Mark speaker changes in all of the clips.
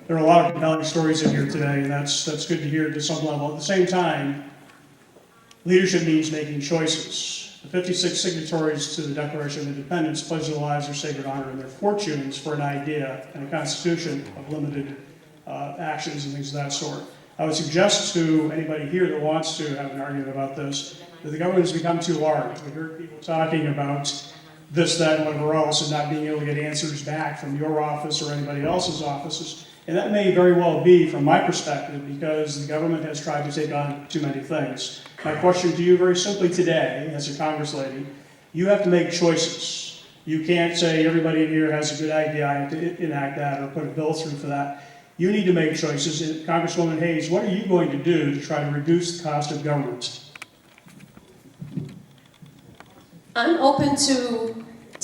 Speaker 1: there are a lot of compelling stories in here today, and that's good to hear to some level. At the same time, leadership means making choices. The 56 signatories to the Declaration of Independence pledge their lives, their sacred honor, and their fortunes for an idea and a constitution of limited actions and things of that sort. I would suggest to anybody here that wants to have an argument about this, that the government has become too large. We heard people talking about this, that, and whatever else, and not being able to get answers back from your office or anybody else's offices. And that may very well be from my perspective, because the government has tried to take on too many things. My question to you very simply today, as a Congress lady, you have to make choices. You can't say everybody in here has a good idea, I have to enact that or put a bill through for that. You need to make choices. And Congresswoman Hayes, what are you going to do to try to reduce the cost of government?
Speaker 2: I'm open to,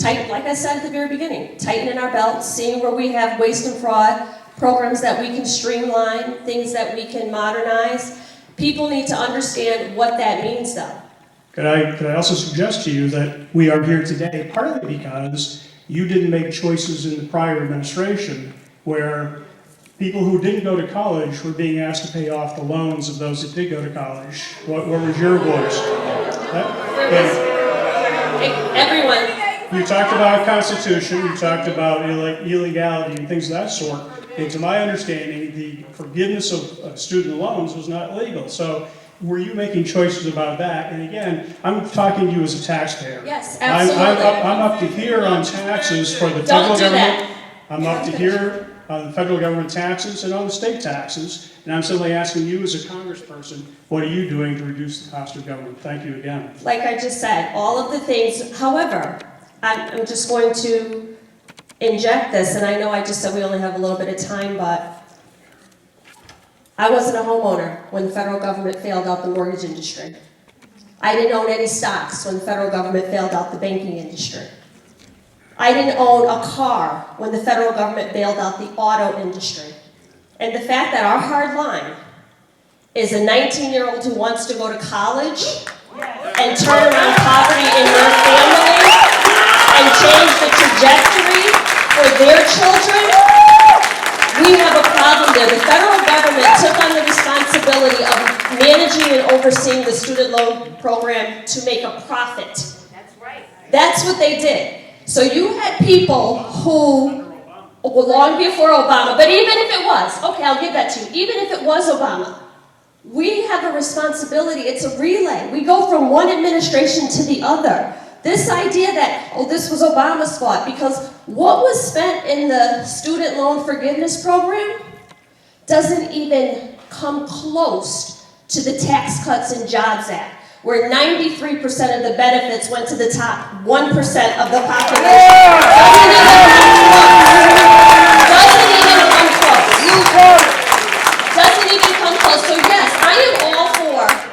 Speaker 2: like I said at the very beginning, tightening our belts, seeing where we have waste and fraud, programs that we can streamline, things that we can modernize. People need to understand what that means, though.
Speaker 1: Could I also suggest to you that we are here today partly because you didn't make choices in the prior administration where people who didn't go to college were being asked to pay off the loans of those that did go to college. What was your voice?
Speaker 2: Everyone.
Speaker 1: You talked about Constitution, you talked about illegality and things of that sort. And to my understanding, the forgiveness of student loans was not legal. So were you making choices about that? And again, I'm talking to you as a taxpayer.
Speaker 2: Yes, absolutely.
Speaker 1: I'm up to here on taxes for the federal government. I'm up to here on the federal government taxes and on the state taxes. And I'm simply asking you as a congressperson, what are you doing to reduce the cost of government? Thank you again.
Speaker 2: Like I just said, all of the things, however, I'm just going to inject this, and I know I just said we only have a little bit of time, but I wasn't a homeowner when the federal government failed out the mortgage industry. I didn't own any stocks when the federal government failed out the banking industry. I didn't own a car when the federal government bailed out the auto industry. And the fact that our hard line is a 19-year-old who wants to go to college and turn around poverty in their family and change the trajectory for their children, we have a problem there. The federal government took on the responsibility of managing and overseeing the student loan program to make a profit.
Speaker 3: That's right.
Speaker 2: That's what they did. So you had people who, long before Obama, but even if it was, okay, I'll give that to you, even if it was Obama, we have a responsibility. It's a relay. We go from one administration to the other. This idea that, oh, this was Obama's fault, because what was spent in the student loan forgiveness program doesn't even come close to the Tax Cuts and Jobs Act, where 93% of the benefits went to the top 1% of the population. Doesn't even come close. Doesn't even come close. So yes, I am all for.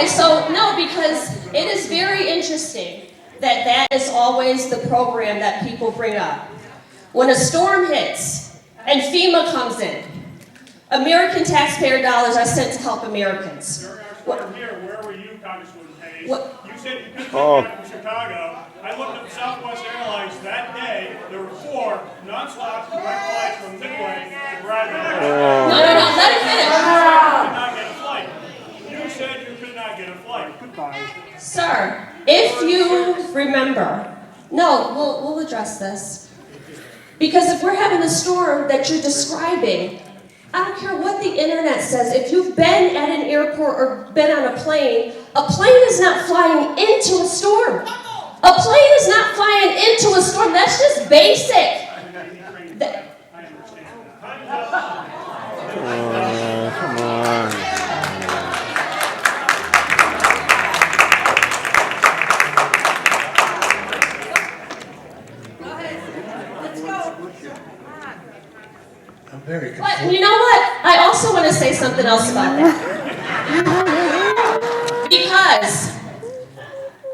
Speaker 2: So no, because it is very interesting that that is always the program that people bring up. When a storm hits and FEMA comes in, American taxpayer dollars are sent to help Americans.
Speaker 1: Where were you, Congresswoman Hayes? You said you couldn't come back from Chicago. I looked at Southwest Airlines that day. There were 4 non-stop direct flights from Midway to Bradley.
Speaker 2: No, let it finish.
Speaker 1: You could not get a flight. You said you could not get a flight. Goodbye.
Speaker 2: Sir, if you remember, no, we'll address this. Because if we're having a storm that you're describing, I don't care what the internet says. If you've been at an airport or been on a plane is not flying into a storm. A plane is not flying into a storm. That's just basic.
Speaker 4: Come on.
Speaker 5: I'm very confused.
Speaker 2: But you know what? I also want to say something else about that. Because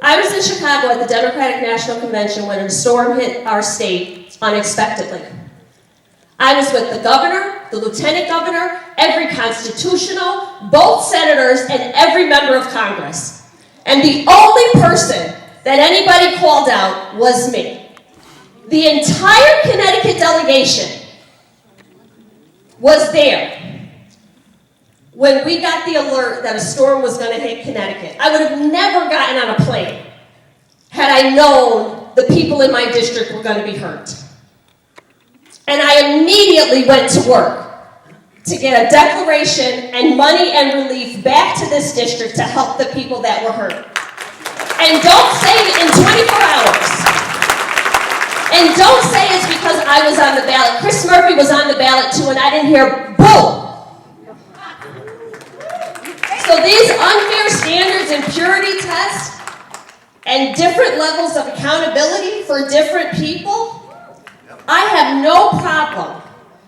Speaker 2: I was in Chicago at the Democratic National Convention when a storm hit our state unexpectedly. I was with the governor, the lieutenant governor, every constitutional, both senators, and every member of Congress. And the only person that anybody called out was me. The entire Connecticut delegation was there when we got the alert that a storm was going to hit Connecticut. I would have never gotten on a plane had I known the people in my district were going to be hurt. And I immediately went to work to get a declaration and money and relief back to this district to help the people that were hurt. And don't say in 24 hours. And don't say it's because I was on the ballot. Chris Murphy was on the ballot too, and I didn't hear boo. So these unfair standards and purity tests and different levels of accountability for different people, I have no problem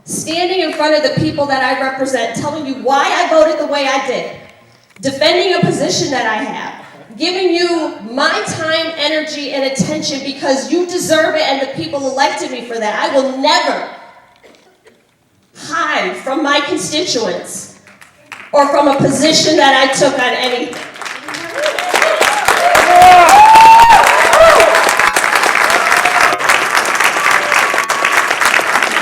Speaker 2: standing in front of the people that I represent, telling you why I voted the way I did, defending a position that I have, giving you my time, energy, and attention because you deserve it and the people elected me for that. I will never hide from my constituents or from a position that I took on anything.